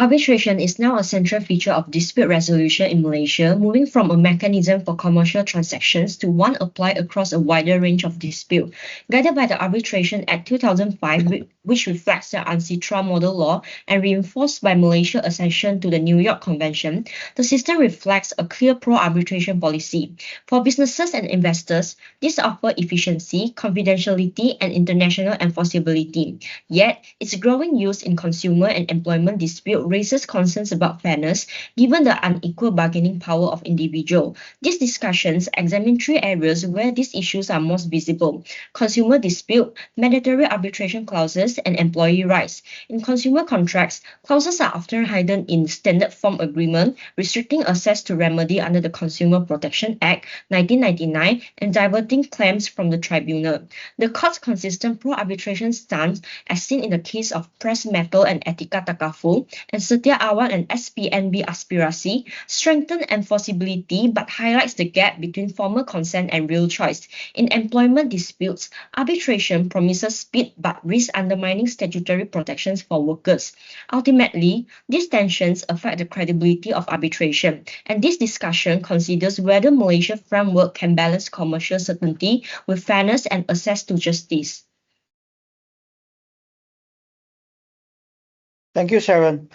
Arbitration is now a central feature of dispute resolution in Malaysia, moving from a mechanism for commercial transactions to one applied across a wider range of dispute. Guided by the Arbitration Act 2005, which reflects the UNCITRAL model law and reinforced by Malaysia's accession to the New York Convention, the system reflects a clear pro-arbitration policy. For businesses and investors, this offers efficiency, confidentiality, and international enforceability. Yet, its growing use in consumer and employment dispute raises concerns about fairness, given the unequal bargaining power of individuals. These discussions examine three areas where these issues are most visible: consumer dispute, mandatory arbitration clauses, and employee rights. In consumer contracts, clauses are often hidden in standard form agreement, restricting access to remedy under the Consumer Protection Act 1999 and diverting claims from the tribunal. The court's consistent pro-arbitration stance, as seen in the case of Press Metal and Etika Takafu and Setia Awan and SPNB Aspirasi, strengthen enforceability but highlights the gap between formal consent and real choice. In employment disputes, arbitration promises speed but risks undermining statutory protections for workers. Ultimately, these tensions affect the credibility of arbitration, and this discussion considers whether Malaysia's framework can balance commercial certainty with fairness and access to justice. Thank you, Sharon.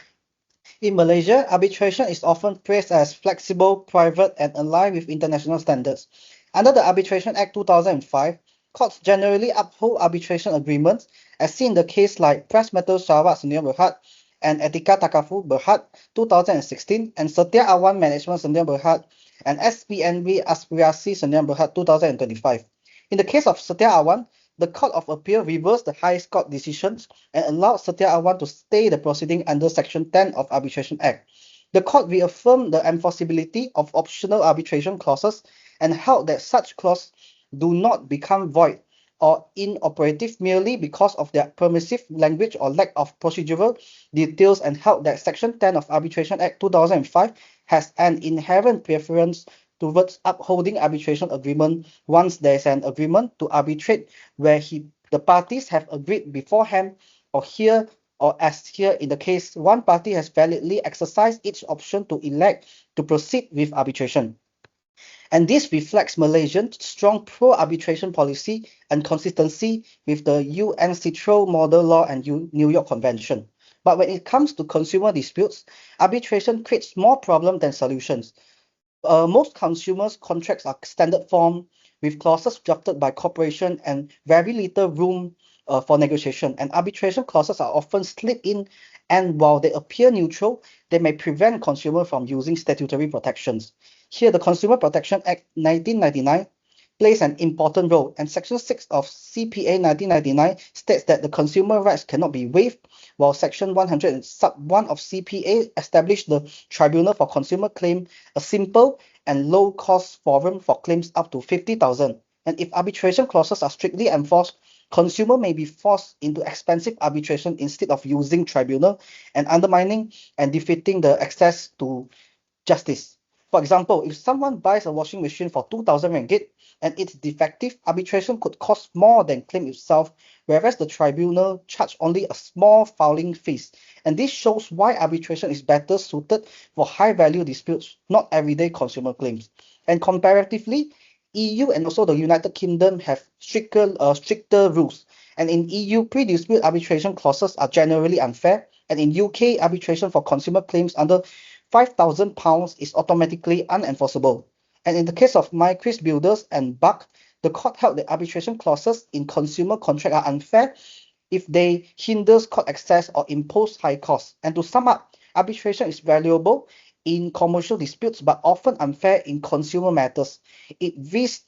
In Malaysia, arbitration is often praised as flexible, private, and aligned with international standards. Under the Arbitration Act 2005, courts generally uphold arbitration agreements, as seen in the case like Press Metal Sarawak Sdn Bhd and Etika Takafu Berhad 2016 and Setia Awan Management Sdn Bhd and SPNB Aspirasi Sdn Bhd 2025. In the case of Setia Awan, the Court of Appeal reversed the highest court decisions and allowed Setia Awan to stay the proceeding under Section 10 of Arbitration Act. The court reaffirmed the enforceability of optional arbitration clauses and held that such clauses do not become void or inoperative merely because of their permissive language or lack of procedural details, and held that Section 10 of Arbitration Act 2005 has an inherent preference towards upholding arbitration agreement once there is an agreement to arbitrate where the parties have agreed beforehand, or as here in the case, one party has validly exercised each option to elect to proceed with arbitration. And this reflects Malaysia's strong pro-arbitration policy and consistency with the UNCITRAL model law and New York Convention. But when it comes to consumer disputes, arbitration creates more problems than solutions. Most consumers' contracts are standard form with clauses drafted by corporation and very little room for negotiation. And arbitration clauses are often slipped in, and while they appear neutral, they may prevent consumers from using statutory protections. Here, the Consumer Protection Act 1999 plays an important role, and Section 6 of CPA 1999 states that the consumer rights cannot be waived, while Section 100 and Sub 1 of CPA established the Tribunal for Consumer Claim, a simple and low-cost forum for claims up to 50,000. And if arbitration clauses are strictly enforced, consumer may be forced into expensive arbitration instead of using tribunal and undermining and defeating the access to justice. For example, if someone buys a washing machine for 2,000 ringgit and it's defective, arbitration could cost more than claim itself, whereas the tribunal charged only a small filing fees. And this shows why arbitration is better suited for high-value disputes, not everyday consumer claims. And comparatively, EU and also the United Kingdom have stricter rules. And in EU, pre-dispute arbitration clauses are generally unfair. And in UK, arbitration for consumer claims under £5,000 is automatically unenforceable. And in the case of MyChris Builders and Buck, the court held that arbitration clauses in consumer contract are unfair if they hinder court access or impose high costs. And to sum up, arbitration is valuable in commercial disputes but often unfair in consumer matters. It risks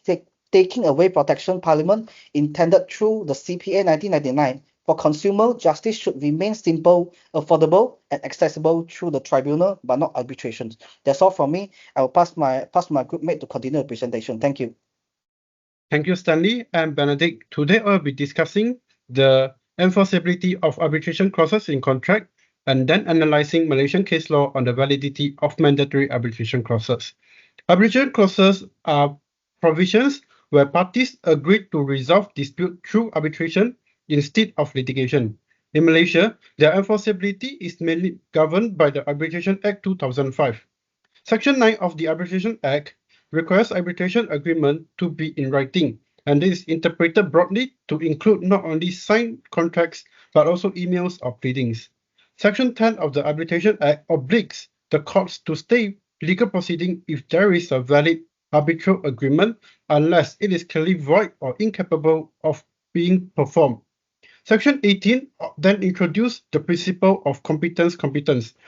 taking away protection Parliament intended through the CPA 1999. For consumer, justice should remain simple, affordable, and accessible through the tribunal, but not arbitration. That's all from me. I will pass my group mate to continue the presentation. Thank you. Thank you, Stanley and Benedict. Today I'll be discussing the enforceability of arbitration clauses in contract and then analyzing Malaysian case law on the validity of mandatory arbitration clauses. Arbitration clauses are provisions where parties agree to resolve dispute through arbitration instead of litigation. In Malaysia, their enforceability is mainly governed by the Arbitration Act 2005. Section 9 of the Arbitration Act requires arbitration agreement to be in writing, and this is interpreted broadly to include not only signed contracts but also emails or pleadings. Section 10 of the Arbitration Act obliges the courts to stay legal proceeding if there is a valid arbitral agreement unless it is clearly void or incapable of being performed. Section 18 then introduced the principle of competence,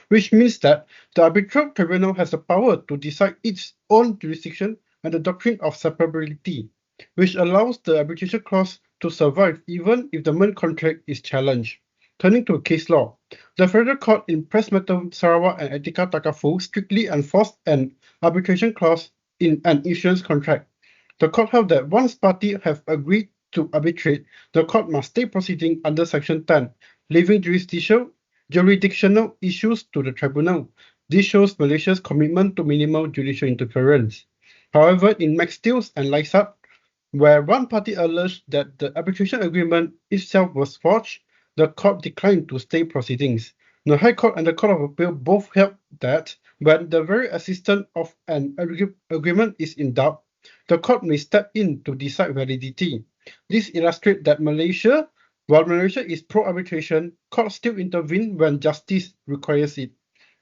which means that the arbitral tribunal has the power to decide its own jurisdiction and the doctrine of separability, which allows the arbitration clause to survive even if the main contract is challenged. Turning to case law, the Federal Court in Press Metal Sarawak and Etika Takafu strictly enforced an arbitration clause in an insurance contract. The court held that once parties have agreed to arbitrate, the court must stay proceeding under Section 10, leaving jurisdictional issues to the tribunal. This shows Malaysia's commitment to minimal judicial interference. However, in Max Steels and Lysat, where one party alleged that the arbitration agreement itself was forged, the court declined to stay proceedings. The High Court and the Court of Appeal both held that when the very existence of an agreement is in doubt, the court may step in to decide validity. This illustrates that while Malaysia is pro-arbitration, courts still intervene when justice requires it.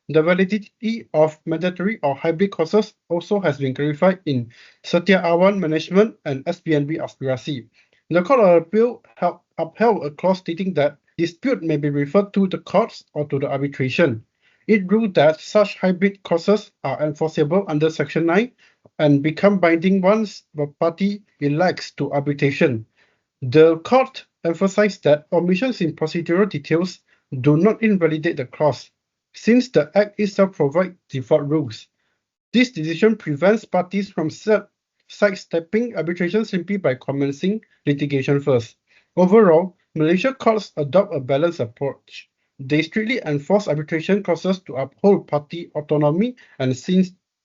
The validity of mandatory or hybrid clauses also has been clarified in Setia Awan Management and SPNB Aspirasi. The Court of Appeal upheld a clause stating that dispute may be referred to the courts or to the arbitration. It ruled that such hybrid clauses are enforceable under Section 9 and become binding once the party elects to arbitration. The court emphasized that omissions in procedural details do not invalidate the clause, since the Act itself provides default rules. This decision prevents parties from sidestepping arbitration simply by commencing litigation first. Overall, Malaysia courts adopt a balanced approach. They strictly enforce arbitration clauses to uphold party autonomy and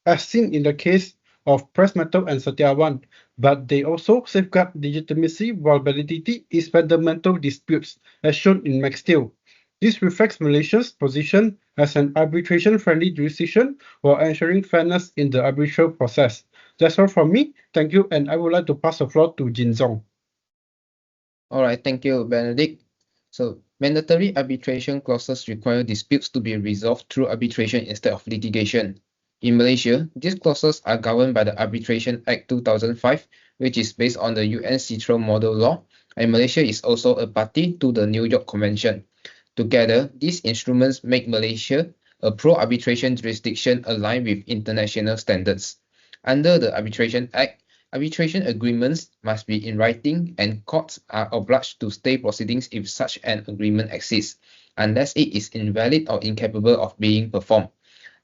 as seen in the case of Press Metal and Setia Awan, but they also safeguard legitimacy while validity is fundamental disputes, as shown in Max Steel. This reflects Malaysia's position as an arbitration-friendly jurisdiction while ensuring fairness in the arbitral process. That's all from me. Thank you, and I would like to pass the floor to Jin Zong. All right, thank you, Benedict. So, mandatory arbitration clauses require disputes to be resolved through arbitration instead of litigation. In Malaysia, these clauses are governed by the Arbitration Act 2005, which is based on the UN Citral Model Law, and Malaysia is also a party to the New York Convention. Together, these instruments make Malaysia a pro-arbitration jurisdiction aligned with international standards. Under the Arbitration Act, arbitration agreements must be in writing and courts are obliged to stay proceedings if such an agreement exists, unless it is invalid or incapable of being performed.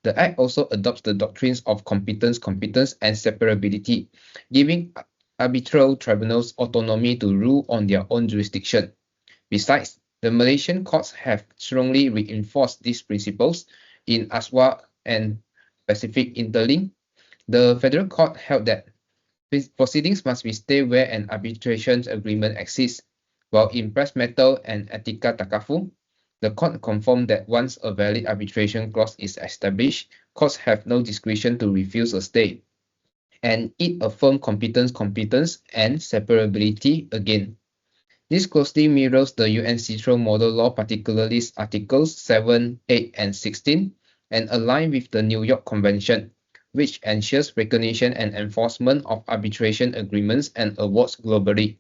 The Act also adopts the doctrines of competence, and separability, giving arbitral tribunals autonomy to rule on their own jurisdiction. Besides, the Malaysian courts have strongly reinforced these principles in Aswa and Pacific Interlink. The Federal Court held that proceedings must be stayed where an arbitration agreement exists, while in Press Metal and Etika Takafu, the court confirmed that once a valid arbitration clause is established, courts have no discretion to refuse a stay, and it affirmed competence, and separability again. This closely mirrors the UN Citral Model Law, particularly Articles 7, 8, and 16, and align with the New York Convention, which ensures recognition and enforcement of arbitration agreements and awards globally.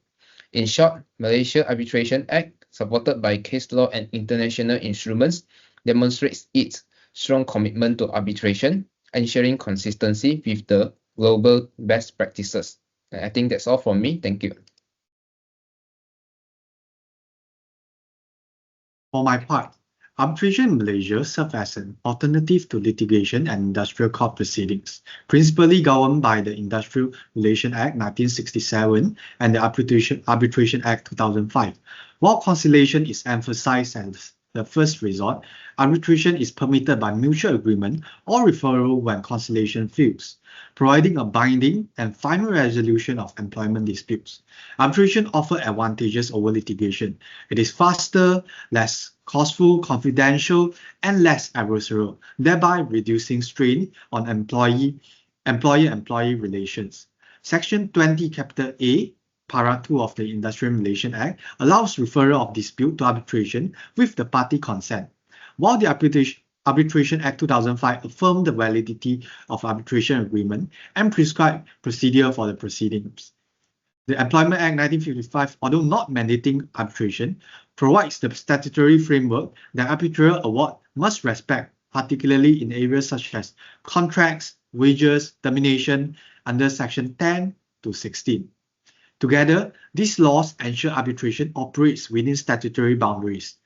In short, Malaysia Arbitration Act, supported by case law and international instruments, demonstrates its strong commitment to arbitration, ensuring consistency with the global best practices. And I think that's all from me. Thank you. For my part, arbitration in Malaysia serves as an alternative to litigation and industrial court proceedings, principally governed by the Industrial Relations Act 1967 and the Arbitration Act 2005. While conciliation is emphasized the first resort, arbitration is permitted by mutual agreement or referral when conciliation fails, providing a binding and final resolution of employment disputes. Arbitration offers advantages over litigation. It is faster, less costful, confidential, and less adversarial, thereby reducing strain on employer-employee relations. Section 20 capital A Para 2 of the Industrial Relations Act allows referral of dispute to arbitration with the party consent, while the Arbitration Act 2005 affirmed the validity of arbitration agreement and prescribed procedure for the proceedings. The Employment Act 1955, although not mandating arbitration, provides the statutory framework that arbitral award must respect, particularly in areas such as contracts, wages, termination under Section 10 to 16. Together, these laws ensure arbitration operates within statutory boundaries.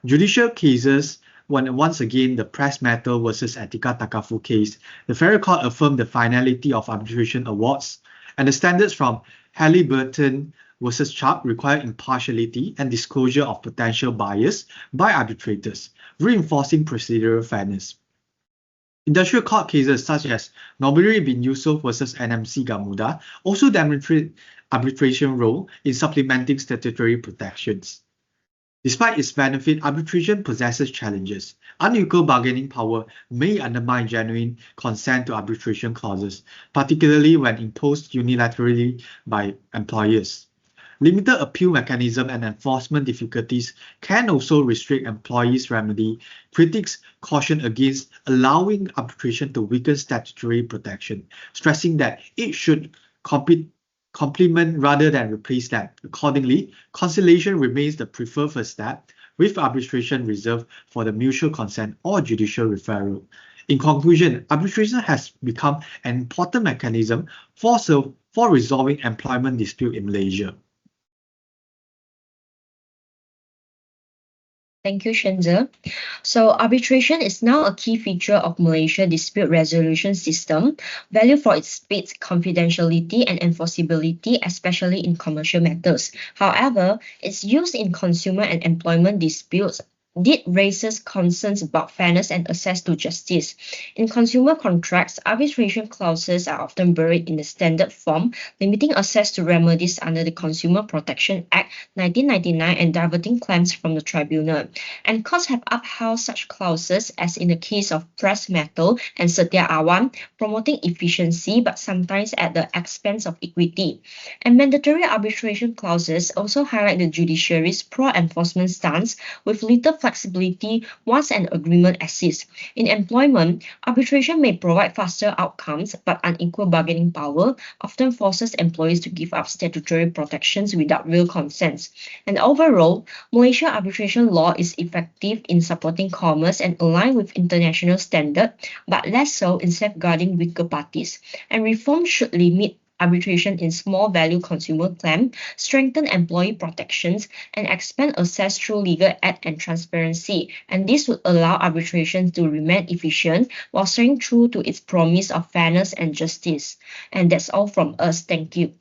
Judicial cases, once again the Press Metal versus Etika Takafu case, the Federal Court affirmed the finality of arbitration awards, and the standards from Halliburton versus Chubb require impartiality and disclosure of potential bias by arbitrators, reinforcing procedural fairness. Industrial court cases such as Nobiri bin Yusuf versus NMC Gamuda also demonstrate arbitration role in supplementing statutory protections. Despite its benefit, arbitration possesses challenges. Unequal bargaining power may undermine genuine consent to arbitration clauses, particularly when imposed unilaterally by employers. Limited appeal mechanism and enforcement difficulties can also restrict employees' remedy. Critics caution against allowing arbitration to weaken statutory protection, stressing that it should complement rather than replace them. Accordingly, conciliation remains the preferred first step, with arbitration reserved for the mutual consent or judicial referral. In conclusion, arbitration has become an important mechanism for resolving employment dispute in Malaysia. Thank you, Shenze. So arbitration is now a key feature of Malaysia dispute resolution system, valued for its speed, confidentiality, and enforceability, especially in commercial matters. However, its use in consumer and employment disputes did raises concerns about fairness and access to justice. In consumer contracts, arbitration clauses are often buried in the standard form, limiting access to remedies under the Consumer Protection Act 1999 and diverting claims from the tribunal. And courts have upheld such clauses, as in the case of Press Metal and Setia Awam, promoting efficiency but sometimes at the expense of equity. And mandatory arbitration clauses also highlight the judiciary's pro-enforcement stance, with little flexibility once an agreement exists. In employment, arbitration may provide faster outcomes, but unequal bargaining power often forces employees to give up statutory protections without real consent. And overall, Malaysia arbitration law is effective in supporting commerce and aligned with international standards, but less so in safeguarding weaker parties. And reform should limit arbitration in small value consumer claim, strengthen employee protections, and expand access through legal aid and transparency. And this would allow arbitration to remain efficient while staying true to its promise of fairness and justice. And that's all from us. Thank you.